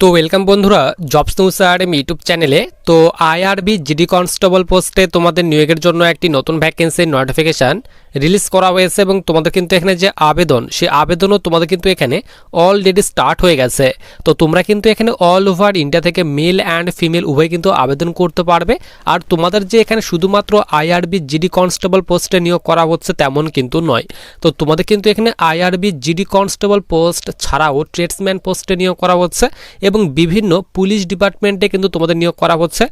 তো ওয়েলকাম বন্ধুরা jobs news academy YouTube চ্যানেলে। তো আইআরবি জিডি কনস্টেবল পোস্টে তোমাদের নিয়োগের জন্য একটি নতুন ভ্যাকেন্সির নোটিফিকেশান রিলিজ করা হয়েছে এবং তোমাদের কিন্তু এখানে যে আবেদন সেই আবেদনও তোমাদের কিন্তু এখানে অলরেডি স্টার্ট হয়ে গেছে। তো তোমরা কিন্তু এখানে অল ওভার ইন্ডিয়া থেকে মেল অ্যান্ড ফিমেল উভয় কিন্তু আবেদন করতে পারবে। আর তোমাদের যে এখানে শুধুমাত্র আইআরবি জিডি কনস্টেবল পোস্টে নিয়োগ করা হচ্ছে তেমন কিন্তু নয়। তো তোমাদের কিন্তু এখানে আইআরবি জিডি কনস্টেবল পোস্ট ছাড়াও ট্রেডসম্যান পোস্টে নিয়োগ করা হচ্ছে এবং বিভিন্ন পুলিশ ডিপার্টমেন্টে কিন্তু তোমাদের নিয়োগ করা হচ্ছে,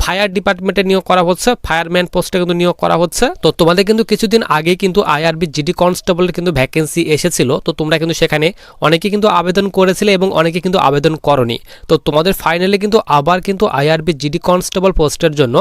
ফায়ার ডিপার্টমেন্টে নিয়োগ করা হচ্ছে, ফায়ারম্যান পোস্টে কিন্তু নিয়োগ করা হচ্ছে। তো তোমাদের কিন্তু কিছুদিন আগে কিন্তু আইআরবি জিডি কনস্টেবলের কিন্তু ভ্যাকেন্সি এসেছিল। তো তোমরা কিন্তু সেখানে অনেকে কিন্তু আবেদন করেছিলে এবং অনেকে কিন্তু আবেদন করনি। তো তোমাদের ফাইনালি কিন্তু আবার কিন্তু আইআরবি জিডি কনস্টেবল পোস্টের জন্য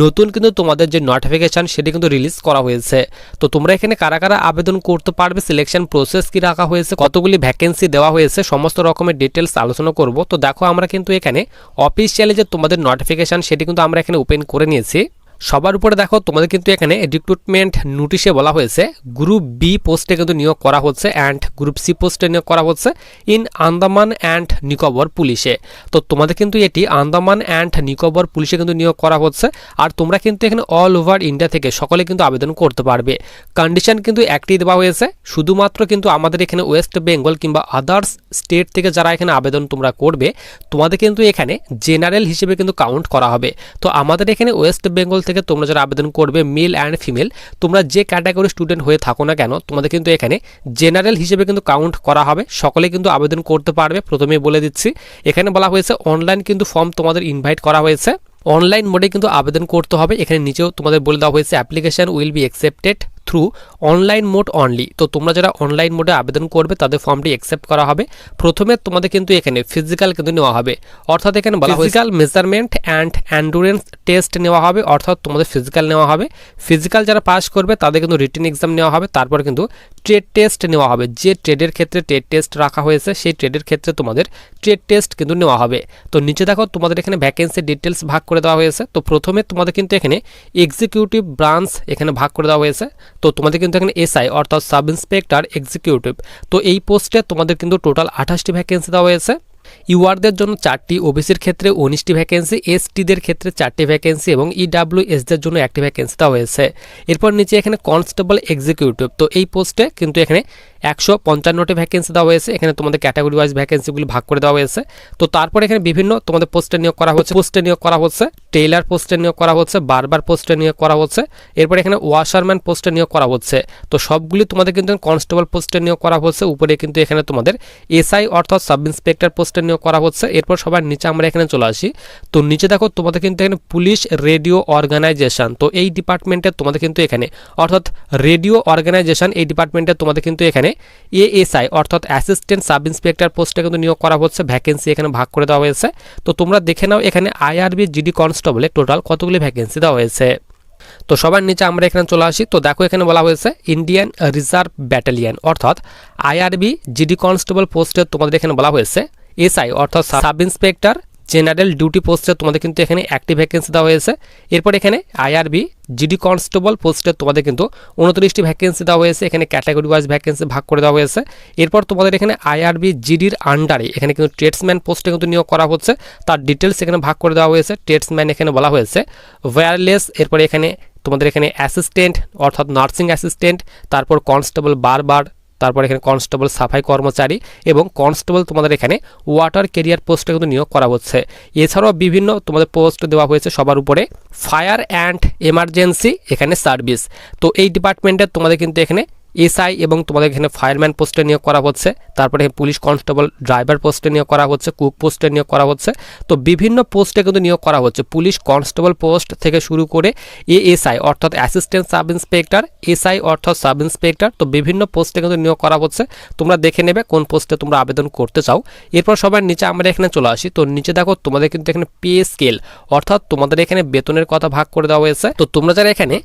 নতুন কিন্তু তোমাদের যে নোটিফিকেশান সেটি কিন্তু রিলিজ করা হয়েছে। তো তোমরা এখানে কারা কারা আবেদন করতে পারবে, সিলেকশন প্রসেস কি রাখা হয়েছে, কতগুলি ভ্যাকেন্সি দেওয়া হয়েছে, সমস্ত রকমের ডিটেলস আলোচনা করব। তো দেখো আমরা কিন্তু এখানে অফিসিয়ালি যে তোমাদের নোটিফিকেশান সেটি কিন্তু আমরা এখানে ওপেন করে নিয়েছি। সবার উপরে দেখো তোমাদের কিন্তু এখানে রিক্রুটমেন্ট নোটিশে বলা হয়েছে গ্রুপ বি পোস্টে কিন্তু নিয়োগ করা হচ্ছে অ্যান্ড গ্রুপ সি পোস্টে নিয়োগ করা হচ্ছে ইন আন্দামান অ্যান্ড নিকোবর পুলিশে। তো তোমাদের কিন্তু এটি আন্দামান অ্যান্ড নিকোবর পুলিশে কিন্তু নিয়োগ করা হচ্ছে। আর তোমরা কিন্তু এখানে অল ওভার ইন্ডিয়া থেকে সকলে কিন্তু আবেদন করতে পারবে। কন্ডিশন কিন্তু একটি দেওয়া হয়েছে, শুধুমাত্র কিন্তু আমাদের এখানে ওয়েস্ট বেঙ্গল কিংবা আদার্স স্টেট থেকে যারা এখানে আবেদন তোমরা করবে তোমাদের কিন্তু এখানে জেনারেল হিসেবে কিন্তু কাউন্ট করা হবে। তো আমাদের এখানে ওয়েস্ট বেঙ্গল থেকে তোমরা যারা আবেদন করবে মেল অ্যান্ড ফিমেল, তোমরা যে ক্যাটাগরি স্টুডেন্ট হয়ে থাকো না কেন তোমাদের কিন্তু এখানে জেনারেল হিসেবে কিন্তু কাউন্ট করা হবে। সকলে কিন্তু আবেদন করতে পারবে। প্রথমেই বলে দিচ্ছি এখানে বলা হয়েছে অনলাইন কিন্তু ফর্ম তোমাদের ইনভাইট করা হয়েছে, অনলাইন মোডে কিন্তু আবেদন করতে হবে। এখানে নিচেও তোমাদের বলে দেওয়া হয়েছে application will be accepted through online mode only. তো তোমরা যারা অনলাইন মোডে আবেদন করবে তাদের ফর্মটি অ্যাকসেপ্ট করা হবে। প্রথমে তোমাদের কিন্তু এখানে ফিজিক্যাল কিন্তু নেওয়া হবে, অর্থাৎ এখানে বলা physical measurement and endurance test নেওয়া হবে, অর্থাৎ তোমাদের ফিজিক্যাল নেওয়া হবে। ফিজিক্যাল যারা পাস করবে তাদের কিন্তু রিটেন এক্সাম নেওয়া হবে, তারপর কিন্তু ট্রেড টেস্ট নেওয়া হবে। যে ট্রেডের ক্ষেত্রে ট্রেড টেস্ট রাখা হয়েছে সেই ট্রেডের ক্ষেত্রে তোমাদের ট্রেড টেস্ট কিন্তু নেওয়া হবে। তো নিচে দেখো তোমাদের এখানে ভ্যাকেন্সি ডিটেলস ভাগ করে দেওয়া হয়েছে। তো প্রথমে তোমাদের কিন্তু এখানে এক্সিকিউটিভ ব্রাঞ্চ এখানে ভাগ করে দেওয়া হয়েছে। তো তোমাদের কিন্তু এখানে এসআই অর্থাৎ সাব ইন্সপেক্টর এক্সিকিউটিভ, তো এই পোস্টে তোমাদের কিন্তু টোটাল 28টি ভ্যাকেন্সি দেওয়া হয়েছে। ইউআরদের জন্য 4টি, ওবিসির ক্ষেত্রে 19টি ভ্যাকেন্সি, এসটিদের ক্ষেত্রে 4টি ভ্যাকেন্সি এবং ইডাব্লিউএসদের জন্য 1টি ভ্যাকেন্সি দেওয়া হয়েছে। এরপর নিচে এখানে কনস্টেবল এক্সিকিউটিভ, তো এই পোস্টে কিন্তু এখানে 155টি ভ্যাকেন্সি দেওয়া হয়েছে। এখানে তোমাদের ক্যাটাগরি ওয়াইজ ভ্যাকেন্সিগুলি ভাগ করে দেওয়া হয়েছে। তো তারপর এখানে বিভিন্ন তোমাদের পোস্টে নিয়োগ করা হচ্ছে, টেইলার পোস্টে নিয়োগ করা হচ্ছে, বারবার পোস্টে নিয়োগ করা হচ্ছে। এরপর এখানে ওয়াশারম্যান পোস্টে নিয়োগ করা হচ্ছে। তো সবগুলি তোমাদের কিন্তু কনস্টেবল পোস্টে নিয়োগ করা হচ্ছে। উপরে কিন্তু এখানে তোমাদের এসআই অর্থাৎ সাব ইন্সপেক্টর পোস্টে নিয়োগ করা হচ্ছে। এরপর সবার নিচে আমরা এখানে চলে আসি। তো নিচে দেখো তোমাদের কিন্তু এখানে পুলিশ রেডিও অর্গানাইজেশন, তো এই ডিপার্টমেন্টে তোমাদের কিন্তু এখানে অর্থাৎ রেডিও অর্গানাইজেশন এই ডিপার্টমেন্টে তোমাদের কিন্তু এখানে এএসআই অর্থাৎ অ্যাসিস্ট্যান্ট সাব ইন্সপেক্টর পোস্টে কিন্তু নিয়োগ করা হচ্ছে। ভ্যাকেন্সি এখানে ভাগ করে দেওয়া হয়েছে। তো তোমরা দেখে নাও এখানে আইআরবি জিডি কনস্টেবলে টোটাল কতগুলি ভ্যাকেন্সি দেওয়া হয়েছে। তো সবার নিচে আমরা এখানে চলে আসি। তো দেখো এখানে বলা হয়েছে ইন্ডিয়ান রিজার্ভ ব্যাটালিয়ন অর্থাৎ আইআরবি জিডি কনস্টেবল পোস্টে তোমাদের এখানে বলা হয়েছে এসআই অর্থাৎ সাব ইন্সপেক্টর জেনারেল ডিউটি পোস্টে তোমাদের কিন্তু এখানে 1টি ভ্যাকেন্সি দেওয়া হয়েছে। এরপর এখানে আইআরবি জিডি কনস্টেবল পোস্টে তোমাদের কিন্তু 29টি ভ্যাকেন্সি দেওয়া হয়েছে। এখানে ক্যাটাগরি ওয়াইজ ভ্যাকেন্সি ভাগ করে দেওয়া হয়েছে। এরপর তোমাদের এখানে আইআরবি জিডির আন্ডারে এখানে কিন্তু ট্রেডসম্যান পোস্টে কিন্তু নিয়োগ করা হচ্ছে, তার ডিটেলস এখানে ভাগ করে দেওয়া হয়েছে। ট্রেডসম্যান এখানে বলা হয়েছে ওয়্যারলেস, এরপর এখানে তোমাদের এখানে অ্যাসিস্ট্যান্ট অর্থাৎ নার্সিং অ্যাসিস্ট্যান্ট, তারপর কনস্টেবল বারবার, তারপর এখানে কনস্টেবল সাফাই কর্মচারী এবং কনস্টেবল তোমাদের এখানে ওয়াটার ক্যারিয়ার পোস্টে কিন্তু নিয়োগ করা হচ্ছে। এছাড়াও বিভিন্ন তোমাদের পোস্ট দেওয়া হয়েছে। সবার উপরে ফায়ার অ্যান্ড এমার্জেন্সি এখানে সার্ভিস, তো এই ডিপার্টমেন্টে তোমাদের কিন্তু এখানে এসআই এবং তোমাদের এখানে ফায়ারম্যান পোস্টে নিয়োগ করা হচ্ছে। তারপরে পুলিশ কনস্টেবল ড্রাইভার পোস্টে নিয়োগ করা হচ্ছে, কুক পোস্টে নিয়োগ করা হচ্ছে। তো বিভিন্ন পোস্টে কিন্তু নিয়োগ করা হচ্ছে, পুলিশ কনস্টেবল পোস্ট থেকে শুরু করে এএসআই অর্থাৎ অ্যাসিস্ট্যান্ট সাব ইন্সপেক্টর, এসআই অর্থাৎ সাব ইন্সপেক্টর, তো বিভিন্ন পোস্টে কিন্তু নিয়োগ করা হচ্ছে। তোমরা দেখে নেবে কোন পোস্টে তোমরা আবেদন করতে চাও। এরপর সবার নিচে আমরা এখানে চলে আসি। তো নিচে দেখো তোমাদের কিন্তু এখানে পে স্কেল অর্থাৎ তোমাদের এখানে বেতনের কথা ভাগ করে দেওয়া হয়েছে। তো তোমরা যারা এখানে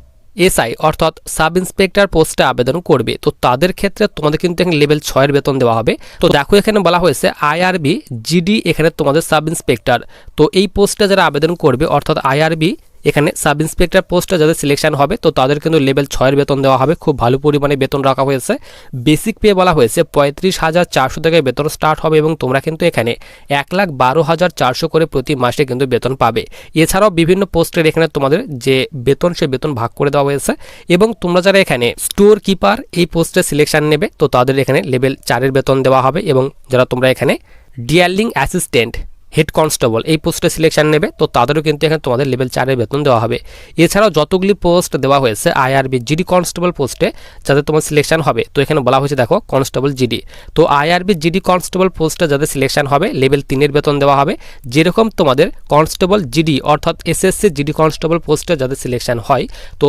এসআই অর্থাৎ সাব ইন্সপেক্টর পোস্টে আবেদন করবে তো তাদের ক্ষেত্রে তোমাদের কিন্তু এখানে লেভেল 6 বেতন দেওয়া হবে। তো দেখো এখানে বলা হয়েছে আইআরবি জিডি এখানে তোমাদের সাব ইন্সপেক্টর, তো এই পোস্টে যারা আবেদন করবে অর্থাৎ আইআরবি এখানে সাব ইন্সপেক্টর পোস্টে যাদের সিলেকশন হবে তো তাদের কিন্তু লেভেল 6 এর বেতন দেওয়া হবে, খুব ভালো পরিমাণে বেতন রাখা হয়েছে। বেসিক পে বলা হয়েছে 35,400 থেকে বেতন স্টার্ট হবে এবং তোমরা কিন্তু এখানে 1,12,400 করে প্রতি মাসে কিন্তু বেতন পাবে। এছাড়াও বিভিন্ন পোস্টের এখানে তোমাদের যে বেতন সে বেতন ভাগ করে দেওয়া হয়েছে এবং তোমরা যারা এখানে স্টোর কিপার এই পোস্টে সিলেকশন নেবে তো তাদের এখানে লেভেল 4 এর বেতন দেওয়া হবে এবং যারা তোমরা এখানে ডিয়ারলিং অ্যাসিস্ট্যান্ট হেড কনস্টেবল এই পোস্টে সিলেকশন নেবে তো তাদেরও কিন্তু এখানে তোমাদের লেভেল 4 এর বেতন দেওয়া হবে। এছাড়াও যতগুলি পোস্ট দেওয়া হয়েছে আইআরবি জিডি কনস্টেবল পোস্টে যাদের তোমার সিলেকশন হবে তো এখানে বলা হয়েছে দেখো কনস্টেবল জিডি, তো আইআরবি জিডি কনস্টেবল পোস্টে যাদের সিলেকশন হবে লেভেল 3 এর বেতন দেওয়া হবে। যেরকম তোমাদের কনস্টেবল জিডি অর্থাৎ এসএসসি জিডি কনস্টেবল পোস্টে যাদের সিলেকশন হয় তো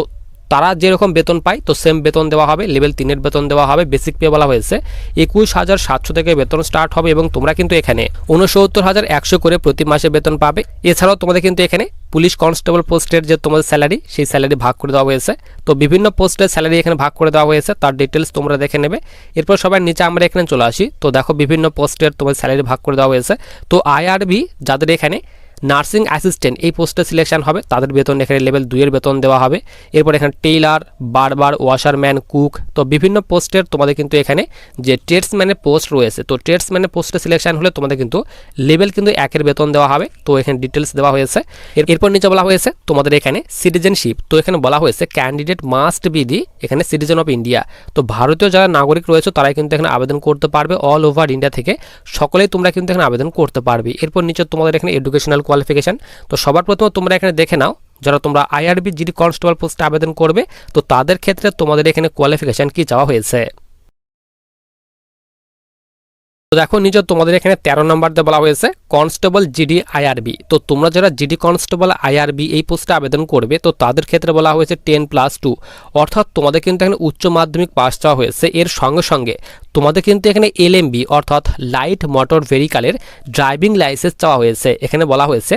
তারা যেরকম বেতন পায় তো সেম বেতন দেওয়া হবে, লেভেল 3 এর বেতন দেওয়া হবে। বেসিক পে বলা হয়েছে 21,700 থেকে বেতন স্টার্ট হবে এবং তোমরা কিন্তু এখানে 69,100 করে প্রতি মাসে বেতন পাবে। এছাড়াও তোমাদের কিন্তু এখানে পুলিশ কনস্টেবল পোস্টের যে তোমাদের স্যালারি সেই স্যালারি ভাগ করে দেওয়া হয়েছে, তো বিভিন্ন পোস্টের স্যালারি এখানে ভাগ করে দেওয়া হয়েছে, তার ডিটেলস তোমরা দেখে নেবে। এরপর সবার নিচে আমরা এখানে চলে আসি, তো দেখো বিভিন্ন পোস্টের তোমাদের স্যালারি ভাগ করে দেওয়া হয়েছে। তো আইআরবি যাদের এখানে নার্সিং অ্যাসিস্ট্যান্ট এই পোস্টে সিলেকশন হবে তাদের বেতন এখানে লেভেল 2 এর বেতন দেওয়া হবে। এরপর এখানে টেইলার, বারবার, ওয়াশারম্যান, কুক, তো বিভিন্ন পোস্টের তোমাদের কিন্তু এখানে যে ট্রেডসম্যানের পোস্ট রয়েছে তো ট্রেডসম্যানের পোস্টে সিলেকশন হলে তোমাদের কিন্তু লেভেল কিন্তু 1 এর বেতন দেওয়া হবে, তো এখানে ডিটেলস দেওয়া হয়েছে। এরপর নিচে বলা হয়েছে তোমাদের এখানে সিটিজেনশিপ, তো এখানে বলা হয়েছে ক্যান্ডিডেট মাস্ট বি দি এখানে সিটিজেন অফ ইন্ডিয়া, তো ভারতীয় যারা নাগরিক রয়েছে তারাই কিন্তু এখানে আবেদন করতে পারবে। অল ওভার ইন্ডিয়া থেকে সকলেই তোমরা কিন্তু এখানে আবেদন করতে পারবে। এরপর নিচে তোমাদের এখানে এডুকেশনাল কোয়ালিফিকেশন, তো সবার প্রথমে তোমরা এখানে দেখে নাও যারা তোমরা আইআরবি জিডি কনস্টেবল পোস্টে আবেদন করবে তো তাদের ক্ষেত্রে তোমাদের এখানে কোয়ালিফিকেশন কি চাওয়া হয়েছে। তো দেখো নিচে তোমাদের এখানে 13 নম্বরতে বলা হয়েছে কনস্টেবল জিডি আইআরবি, তো তোমরা যারা জিডি কনস্টেবল আইআরবি এই পোস্টে আবেদন করবে তো তাদের ক্ষেত্রে বলা হয়েছে 10+2, অর্থাৎ তোমাদের কিন্তু এখানে উচ্চ মাধ্যমিক পাস চাওয়া হয়েছে। এর সঙ্গে সঙ্গে তোমাদের কিন্তু এখানে এলএমবি অর্থাৎ লাইট মোটর ভেহিকালের ড্রাইভিং লাইসেন্স চাওয়া হয়েছে। এখানে বলা হয়েছে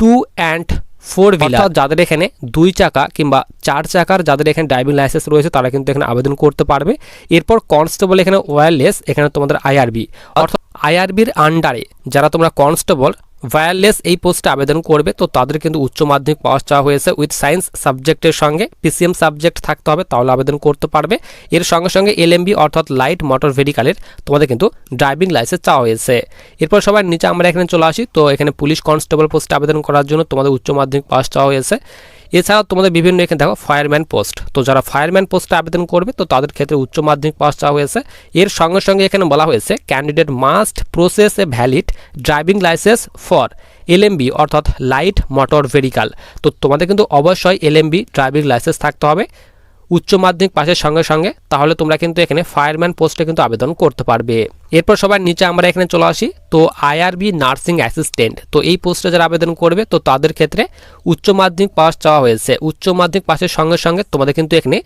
2 and 4 হুইলার যাদের এখানে 2 চাকা কিংবা 4 চাকার যাদের এখানে ড্রাইভিং লাইসেন্স রয়েছে তারা কিন্তু এখানে আবেদন করতে পারবে। এরপর কনস্টেবল এখানে ওয়্যারলেস, এখানে তোমাদের আইআরবি অর্থাৎ আইআরবির আন্ডারে যারা তোমরা কনস্টেবল ওয়্যারলেস এই পোস্টে আবেদন করবে তো তাদের কিন্তু উচ্চ মাধ্যমিক পাস চাওয়া হয়েছে উইথ সায়েন্স সাবজেক্টের সঙ্গে পিসিএম সাবজেক্ট থাকতে হবে, তাহলে আবেদন করতে পারবে। এর সঙ্গে সঙ্গে এলএমবি অর্থাৎ লাইট মোটর ভেহিকালের তোমাদের কিন্তু ড্রাইভিং লাইসেন্স চাওয়া হয়েছে। এরপর সবার নিচে আমরা এখানে চলে আসি, তো এখানে পুলিশ কনস্টেবল পোস্টে আবেদন করার জন্য তোমাদের উচ্চ মাধ্যমিক পাস চাওয়া হয়েছে। এছাড়াও তোমাদের বিভিন্ন এখানে দেখো ফায়ারম্যান পোস্ট, তো যারা ফায়ারম্যান পোস্টে আবেদন করবে তো তাদের ক্ষেত্রে উচ্চ মাধ্যমিক পাস চাওয়া হয়েছে। এর সঙ্গে সঙ্গে এখানে বলা হয়েছে candidate must process a valid driving licence for LMB অর্থাৎ লাইট মোটর ভেহিকাল, তো তোমাদের কিন্তু অবশ্যই এলএমবি ড্রাইভিং লাইসেন্স থাকতে হবে উচ্চ মাধ্যমিক পাশের সঙ্গে সঙ্গে, তাহলে তোমরা কিন্তু এখানে ফায়ারম্যান পোস্টে কিন্তু আবেদন করতে পারবে। এরপর সবার নিচে আমরা এখানে চলে আসি, তো আইআরবি নার্সিং অ্যাসিস্ট্যান্ট, তো এই পোস্টে যারা আবেদন করবে তো তাদের ক্ষেত্রে উচ্চ মাধ্যমিক পাস চাওয়া হয়েছে। উচ্চ মাধ্যমিক পাশের সঙ্গে সঙ্গে তোমাদের কিন্তু এখানে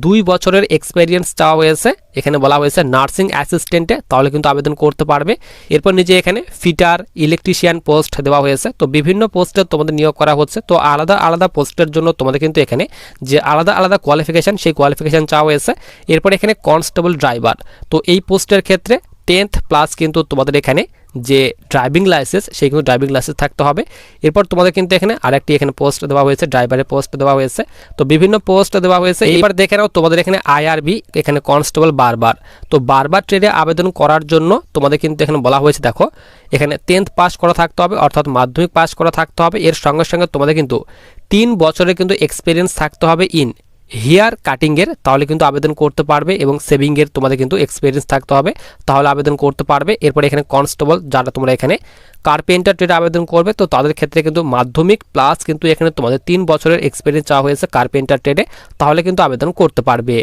2 বছরের এক্সপিরিয়েন্স চাওয়া হয়েছে। এখানে বলা হয়েছে নার্সিং অ্যাসিস্ট্যান্টে, তাহলে কিন্তু আবেদন করতে পারবে। এরপর নিচে এখানে ফিটার, ইলেকট্রিশিয়ান পোস্ট দেওয়া হয়েছে, তো বিভিন্ন পোস্টে তোমাদের নিয়োগ করা হচ্ছে। তো আলাদা আলাদা পোস্টের জন্য তোমাদের কিন্তু এখানে যে আলাদা আলাদা কোয়ালিফিকেশান সেই কোয়ালিফিকেশান চাওয়া হয়েছে। এরপর এখানে কনস্টেবল ড্রাইভার, তো এই পোস্টের ক্ষেত্রে 10th+ কিন্তু তোমাদের এখানে যে ড্রাইভিং লাইসেন্স সেই কিন্তু ড্রাইভিং লাইসেন্স থাকতে হবে। এরপর তোমাদের কিন্তু এখানে আরেকটি এখানে পোস্ট দেওয়া হয়েছে, ড্রাইভারের পোস্ট দেওয়া হয়েছে, তো বিভিন্ন পোস্ট দেওয়া হয়েছে। এবার দেখে নাও তোমাদের এখানে আইআরবি এখানে কনস্টেবল বারবার, তো বারবার ট্রেডে আবেদন করার জন্য তোমাদের কিন্তু এখানে বলা হয়েছে দেখো এখানে 10th পাস করা থাকতে হবে অর্থাৎ মাধ্যমিক পাস করা থাকতে হবে। এর সঙ্গে সঙ্গে তোমাদের কিন্তু 3 বছরের কিন্তু এক্সপিরিয়েন্স থাকতে হবে ইন হেয়ার কাটিংয়ের, তাহলে কিন্তু আবেদন করতে পারবে, এবং সেভিংয়ের তোমাদের কিন্তু এক্সপিরিয়েন্স থাকতে হবে, তাহলে আবেদন করতে পারবে। এরপরে এখানে কনস্টেবল যারা তোমরা এখানে কার্পেন্টার ট্রেডে আবেদন করবে তো তাদের ক্ষেত্রে কিন্তু মাধ্যমিক প্লাস কিন্তু এখানে তোমাদের 3 বছরের এক্সপিরিয়েন্স চাওয়া হয়েছে কার্পেন্টার ট্রেডে, তাহলে কিন্তু আবেদন করতে পারবে।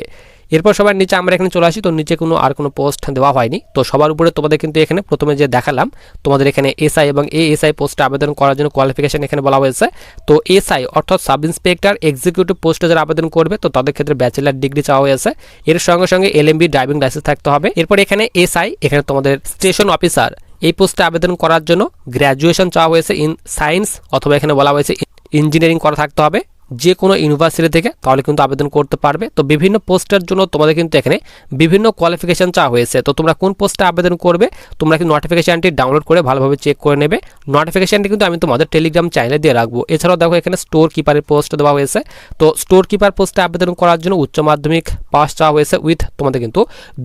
এরপর সবার নিচে আমরা এখানে চলে আসি, তো নিচে আর কোনো পোস্ট দেওয়া হয়নি। তো সবার উপরে তোমাদের কিন্তু এখানে প্রথমে যে দেখালাম তোমাদের এখানে এসআই এবং এএসআই পোস্টে আবেদন করার জন্য কোয়ালিফিকেশন এখানে বলা হয়েছে। তো এসআই অর্থাৎ সাব ইন্সপেক্টর এক্সিকিউটিভ পোস্টে যারা আবেদন করবে তো তাদের ক্ষেত্রে ব্যাচেলার ডিগ্রি চাওয়া হয়েছে। এর সঙ্গে সঙ্গে এলএমবি ড্রাইভিং লাইসেন্স থাকতে হবে। এরপর এখানে এসআই এখানে তোমাদের স্টেশন অফিসার এই পোস্টে আবেদন করার জন্য গ্র্যাজুয়েশন চাওয়া হয়েছে ইন সায়েন্স অথবা এখানে বলা হয়েছে ইঞ্জিনিয়ারিং করা থাকতে হবে। যে কোনো ইউনিভার্সিটি থেকে, তাহলে কিন্তু আবেদন করতে পারবে। তো বিভিন্ন পোস্টের জন্য তোমাদের কিন্তু এখানে বিভিন্ন কোয়ালিফিকেশন চাওয়া হয়েছে। তো তোমরা কোন পোস্টে আবেদন করবে তোমরা কিন্তু নোটিফিকেশনটি ডাউনলোড করে ভালোভাবে চেক করে নেবে। নোটিফিকেশনটি কিন্তু আমি তোমাদের টেলিগ্রাম চ্যানেলে দিয়ে রাখবো। এছাড়াও দেখো এখানে স্টোর কিপারের পোস্ট দেওয়া হয়েছে। তো স্টোর কিপার পোস্টে আবেদন করার জন্য উচ্চ মাধ্যমিক পাস চাওয়া হয়েছে উইথ তোমাদের কিন্তু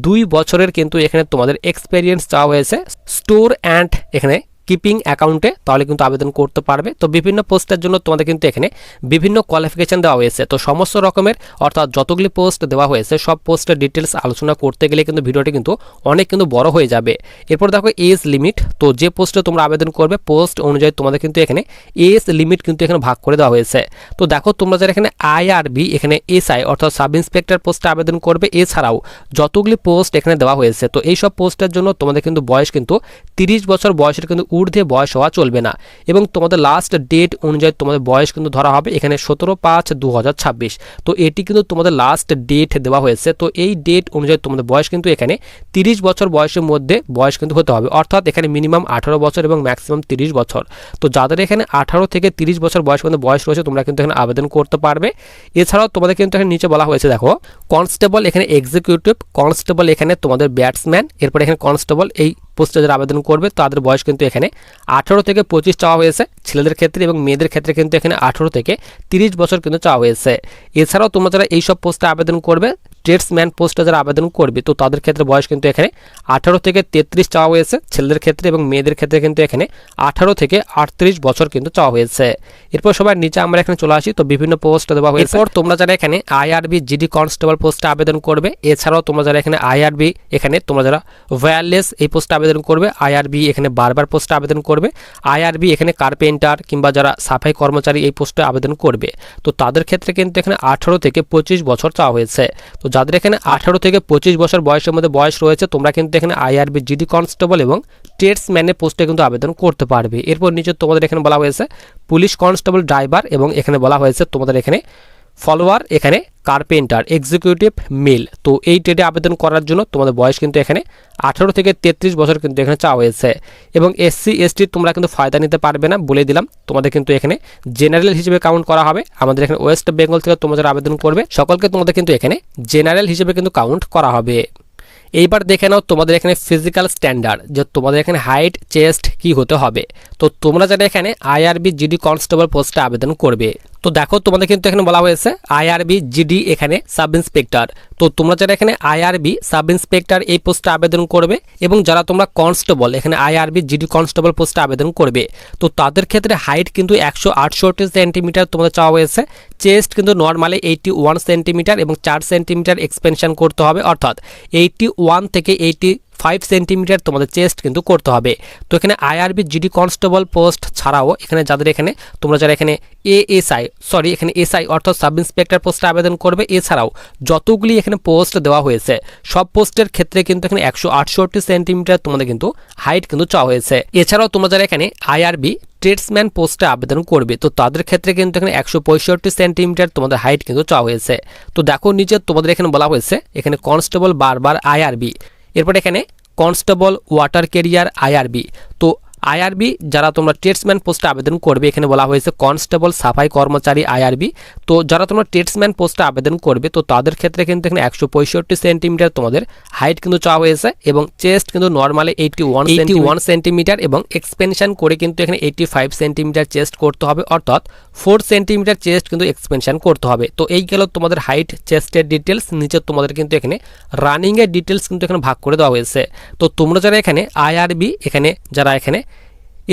2 বছরের কিন্তু এখানে তোমাদের এক্সপিরিয়েন্স চাওয়া হয়েছে স্টোর অ্যান্ড এখানে কিপিং অ্যাকাউন্টে, তাহলে কিন্তু আবেদন করতে পারবে। তো বিভিন্ন পোস্টের জন্য তোমাদের কিন্তু এখানে বিভিন্ন কোয়ালিফিকেশন দেওয়া হয়েছে। তো সমস্ত রকমের অর্থাৎ যতগুলি পোস্ট দেওয়া হয়েছে সব পোস্টের ডিটেলস আলোচনা করতে গেলে কিন্তু ভিডিওটি কিন্তু অনেক কিন্তু বড় হয়ে যাবে। এরপর দেখো এজ লিমিট। তো যে পোস্টে তোমরা আবেদন করবে পোস্ট অনুযায়ী তোমাদের কিন্তু এখানে এজ লিমিট কিন্তু এখানে ভাগ করে দেওয়া হয়েছে। তো দেখো তোমরা যারা এখানে আইআরবি এখানে এসআই অর্থাৎ সাব ইন্সপেক্টর পোস্টে আবেদন করবে, এছাড়াও যতগুলি পোস্ট এখানে দেওয়া হয়েছে তো এই সব পোস্টের জন্য তোমাদের কিন্তু বয়স কিন্তু 30 বছর বয়সের কিন্তু ঊর্ধ্বে বয়স হওয়া চলবে না, এবং তোমাদের লাস্ট ডেট অনুযায়ী তোমাদের বয়স কিন্তু ধরা হবে এখানে 17/5/2026। তো এটি কিন্তু তোমাদের লাস্ট ডেট দেওয়া হয়েছে। তো এই ডেট অনুযায়ী তোমাদের বয়স কিন্তু এখানে 30 বছর বয়সের মধ্যে বয়স কিন্তু হতে হবে, অর্থাৎ এখানে মিনিমাম 18 বছর এবং ম্যাক্সিমাম 30 বছর। তো যাদের এখানে 18 থেকে 30 বছর বয়স পর্যন্ত বয়স রয়েছে তোমরা কিন্তু এখানে আবেদন করতে পারবে। এছাড়াও তোমাদের কিন্তু এখানে নিচে বলা হয়েছে দেখো কনস্টেবল এখানে এক্সিকিউটিভ, কনস্টেবল এখানে তোমাদের ব্যাটসম্যান, এরপর এখানে কনস্টেবল এই পোস্টে যারা আবেদন করবে তাদের বয়স কিন্তু এখানে 18 থেকে 25 চাওয়া হয়েছে ছেলেদের ক্ষেত্রে, এবং মেয়েদের ক্ষেত্রে কিন্তু এখানে 18 থেকে 30 বছর কিন্তু চাওয়া হয়েছে। এছাড়াও তোমরা যারা এইসব পোস্টে আবেদন করবে ট্রেডসম্যান পোস্টে যারা আবেদন করবে তো তাদের ক্ষেত্রে বয়স কিন্তু এখানে 18 থেকে 33 চাওয়া হয়েছে ছেলেদের ক্ষেত্রে, এবং মেয়েদের ক্ষেত্রে কিন্তু এখানে 18 থেকে 38 বছর কিন্তু চাওয়া হয়েছে। এরপর সবার নিচে আমরা এখানে চলে আসি। তো বিভিন্ন পোস্ট দেওয়া হয়েছে। এরপর তোমরা যারা এখানে আইআরবি জিডি কনস্টেবল পোস্টে আবেদন করবে, এছাড়াও তোমরা যারা এখানে আইআরবি এখানে তোমরা যারা ওয়্যারলেস এই পোস্টে আবেদন করবে, আইআরবি এখানে বারবার পোস্টে আবেদন করবে, আইআরবি এখানে কার্পেন্টার কিংবা যারা সাফাই কর্মচারী এই পোস্টে আবেদন করবে তো তাদের ক্ষেত্রে কিন্তু এখানে 18 থেকে 25 বছর চাওয়া হয়েছে। তো যাদের এখানে 18 থেকে 25 বছর বয়সের মধ্যে বয়স রয়েছে তোমরা কিন্তু এখানে আইআরবি জিডি কনস্টেবল এবং ট্রেডসম্যানের পোস্টে কিন্তু আবেদন করতে পারবে। এরপর নিচে তোমাদের এখানে বলা হয়েছে পুলিশ কনস্টেবল ড্রাইভার, এবং এখানে বলা হয়েছে তোমাদের এখানে ফলোয়ার এখানে কার্পেন্টার এক্সিকিউটিভ মেল। তো এই ট্রেডে আবেদন করার জন্য তোমাদের বয়স কিন্তু এখানে 18 থেকে 33 বছর কিন্তু এখানে চাওয়া হয়েছে, এবং এসসি এসটি তোমরা কিন্তু ফায়দা নিতে পারবে না বলে দিলাম। তোমাদের কিন্তু এখানে জেনারেল হিসেবে কাউন্ট করা হবে। আমাদের এখানে ওয়েস্ট বেঙ্গল থেকে তোমরা যারা আবেদন করবে সকলকে তোমাদের কিন্তু এখানে জেনারেল হিসেবে কিন্তু কাউন্ট করা হবে। এইবার দেখে নাও তোমাদের এখানে ফিজিক্যাল স্ট্যান্ডার্ড, যে তোমাদের এখানে হাইট চেস্ট কি হতে হবে। তো তোমরা যারা এখানে আইআরবি জিডি কনস্টেবল পোস্টে আবেদন করবে তো দেখো তোমাদের কিন্তু এখানে বলা হয়েছে আইআরবি জিডি এখানে সাব ইন্সপেক্টর। তো তোমরা যারা এখানে আইআরবি সাব ইন্সপেক্টর এই পোস্টে আবেদন করবে, এবং যারা তোমরা কনস্টেবল এখানে আইআরবি জিডি কনস্টেবল পোস্টে আবেদন করবে তো তাদের ক্ষেত্রে হাইট কিন্তু 168 সেন্টিমিটার তোমাদের চাওয়া হয়েছে, চেস্ট কিন্তু নর্মালি 81 সেন্টিমিটার এবং 4 সেন্টিমিটার এক্সপেনশন করতে হবে, অর্থাৎ 81 থেকে 85 সেন্টিমিটার তোমাদের চেস্ট কিন্তু করতে হবে। তো এখানে আইআরবি জিডি কনস্টেবল পোস্ট ছাড়াও এখানে যাদের এখানে তোমরা যারা এখানে এখানে এসআই অর্থাৎ সাব ইন্সপেক্টর পোস্টে আবেদন করবে, এছাড়াও যতগুলি এখানে পোস্ট দেওয়া হয়েছে সব পোস্টের ক্ষেত্রে কিন্তু এখানে 168 সেন্টিমিটার তোমাদের কিন্তু হাইট কিন্তু চাওয়া হয়েছে। এছাড়াও তোমরা যারা এখানে আইআরবি ট্রেডসম্যান পোস্টে আবেদন করবে তো তাদের ক্ষেত্রে কিন্তু এখানে 165 সেন্টিমিটার তোমাদের হাইট কিন্তু চাওয়া হয়েছে। তো দেখো নিচে তোমাদের এখানে বলা হয়েছে এখানে কনস্টেবল বারবার আইআরবি, এরপর এখানে কনস্টেবল ওয়াটার ক্যারিয়ার আইআরবি। তো আইআরবি যারা তোমরা ট্রেডসম্যান পোস্টে আবেদন করবে এখানে বলা হয়েছে কনস্টেবল সাফাই কর্মচারী আইআরবি। তো যারা তোমরা ট্রেডসম্যান পোস্টে আবেদন করবে তো তাদের ক্ষেত্রে কিন্তু এখানে 165 সেন্টিমিটার তোমাদের হাইট কিন্তু চাওয়া হয়েছে, এবং চেস্ট কিন্তু নর্মালি 81 সেন্টিমিটার এবং এক্সপেনশন করে কিন্তু এখানে 85 সেন্টিমিটার চেস্ট করতে হবে, অর্থাৎ 4 সেন্টিমিটার চেস্ট কিন্তু এক্সপেনশন করতে হবে। তো এই গেল তোমাদের হাইট চেস্টের ডিটেলস। নিচে তোমাদের কিন্তু এখানে রানিংয়ের ডিটেলস কিন্তু এখানে ভাগ করে দেওয়া হয়েছে। তো তোমরা যারা এখানে আইআরবি এখানে যারা এখানে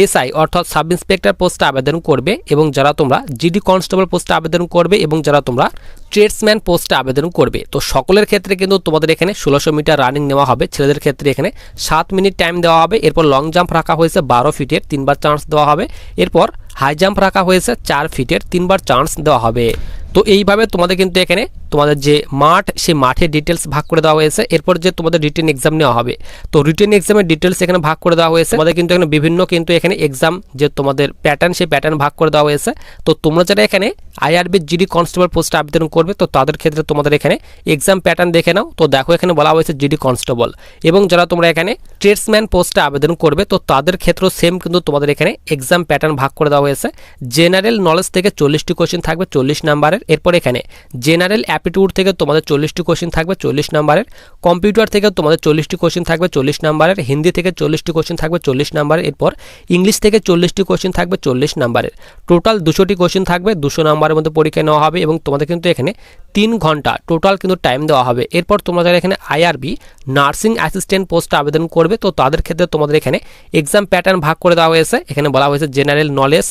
এসআই অর্থাৎ সাব ইন্সপেক্টর পোস্টে আবেদন করবে, এবং যারা তোমরা জিডি কনস্টেবল পোস্টে আবেদন করবে, এবং যারা তোমরা ট্রেডসম্যান পোস্টে আবেদন করবে তো সকলের ক্ষেত্রে কিন্তু তোমাদের এখানে 1600 মিটার রানিং নেওয়া হবে। ছেলেদের ক্ষেত্রে এখানে 7 মিনিট টাইম দেওয়া হবে। এরপর লং জাম্প রাখা হয়েছে 12 ফিটের 3বার চান্স দেওয়া হবে। এরপর হাই জাম্প রাখা হয়েছে 4 ফিটের 3বার চান্স দেওয়া হবে। তো এইভাবে তোমাদের কিন্তু এখানে তোমাদের যে মাঠ সেই মাঠের ডিটেলস ভাগ করে দেওয়া হয়েছে। এরপর যে তোমাদের রিটেন এক্সাম নেওয়া হবে, তো রিটেন এক্সামের ডিটেলস এখানে ভাগ করে দেওয়া হয়েছে। তোমাদের কিন্তু এখানে বিভিন্ন কিন্তু এখানে এক্সাম যে তোমাদের প্যাটার্ন, সেই প্যাটার্ন ভাগ করে দেওয়া হয়েছে। তো তোমরা যারা এখানে আইআরবি জিডি কনস্টেবল পোস্টে আবেদন করবে, তো তাদের ক্ষেত্রে তোমাদের এখানে এক্সাম প্যাটার্ন দেখে নাও। তো দেখো এখানে বলা হয়েছে জিডি কনস্টেবল, এবং যারা তোমরা এখানে ট্রেডসম্যান পোস্টে আবেদন করবে, তো তাদের ক্ষেত্রেও সেম কিন্তু তোমাদের এখানে এক্সাম প্যাটার্ন ভাগ করে দেওয়া হয়েছে। জেনারেল নলেজ থেকে 40টি কোশ্চেন থাকবে 40 নাম্বারের। এরপর এখানে জেনারেল অ্যাপটিটিউড থেকে তোমাদের 40টি কোশ্চেন থাকবে 40 নাম্বারের। কম্পিউটার থেকে তোমাদের 40টি কোশ্চেন থাকবে 40 নাম্বারের। হিন্দি থেকে 40টি কোশ্চেন থাকবে 40 নাম্বারের। এরপর ইংলিশ থেকে 40টি কোশ্চেন থাকবে 40 নাম্বারের। টোটাল 200টি কোশ্চেন থাকবে, 200 নাম্বারের মধ্যে পরীক্ষা নেওয়া হবে, এবং তোমাদের কিন্তু এখানে 3 ঘন্টা টোটাল কিন্তু টাইম দেওয়া হবে। এরপর তোমরা যারা এখানে আইআরবি নার্সিং অ্যাসিস্ট্যান্ট পোস্টে আবেদন করবে, তো তাদের ক্ষেত্রে তোমাদের এখানে এক্সাম প্যাটার্ন ভাগ করে দেওয়া হয়েছে। এখানে বলা হয়েছে জেনারেল নলেজ,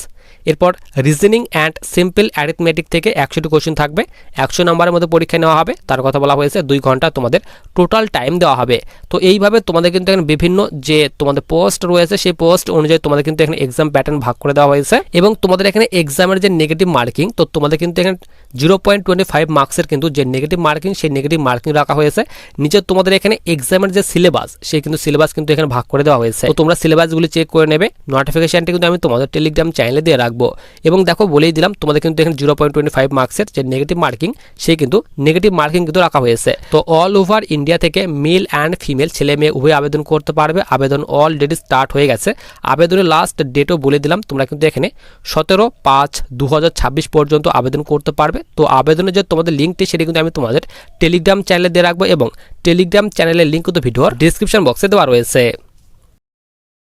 এরপর রিজনিং অ্যান্ড সিম্পল অ্যারিথমেটিক থেকে 100টি কোশ্চেন থাকবে, 100 নাম্বারের মধ্যে পরীক্ষা নেওয়া হবে। তার কথা বলা হয়েছে 2 ঘন্টা তোমাদের টোটাল টাইম দেওয়া হবে। তো এইভাবে তোমাদের কিন্তু এখানে বিভিন্ন যে তোমাদের পোস্ট রয়েছে, সেই পোস্ট অনুযায়ী তোমাদের কিন্তু এখানে এক্সাম প্যাটার্ন ভাগ করে দেওয়া হয়েছে। এবং তোমাদের এখানে এক্সামের যে নেগেটিভ মার্কিং, তো তোমাদের কিন্তু এখানে 0.25 মার্কসের কিন্তু যে নেগেটিভ মার্কিং, সেই নেগেটিভ মার্কিং রাখা হয়েছে। নিচে তোমাদের এখানে এক্সামের যে সিলেবাস, সেই কিন্তু সিলেবাস কিন্তু এখানে ভাগ করে দেওয়া হয়েছে। তো তোমরা সিলেবাসগুলি চেক করে নেবে। নোটিফিকেশনটি কিন্তু আমি তোমাদের টেলিগ্রাম চ্যানেলে দিয়ে রাখবো। এবং দেখো বলেই দিলাম, তোমাদের কিন্তু এখানে 0.25 মার্কসের যে নেগেটিভ মার্কিং, সেই কিন্তু নেগেটিভ মার্কিং কিন্তু রাখা হয়েছে। তো অল ওভার ইন্ডিয়া থেকে মেল অ্যান্ড ফিমেল ছেলে মেয়ে উভয় আবেদন করতে পারবে। আবেদন অলরেডি স্টার্ট হয়ে গেছে। আবেদনের লাস্ট ডেটও বলে দিলাম, তোমরা কিন্তু এখানে 17/5/2026 পর্যন্ত আবেদন করতে পারবে। তো আবেদনের যে তোমাদের লিঙ্কটি, সেটি কিন্তু আমি তোমাদের টেলিগ্রাম চ্যানেলে দিয়ে রাখবো, এবং টেলিগ্রাম চ্যানেলের লিঙ্ক কিন্তু ভিডিওর ডিসক্রিপশন বক্সে দেওয়া রয়েছে।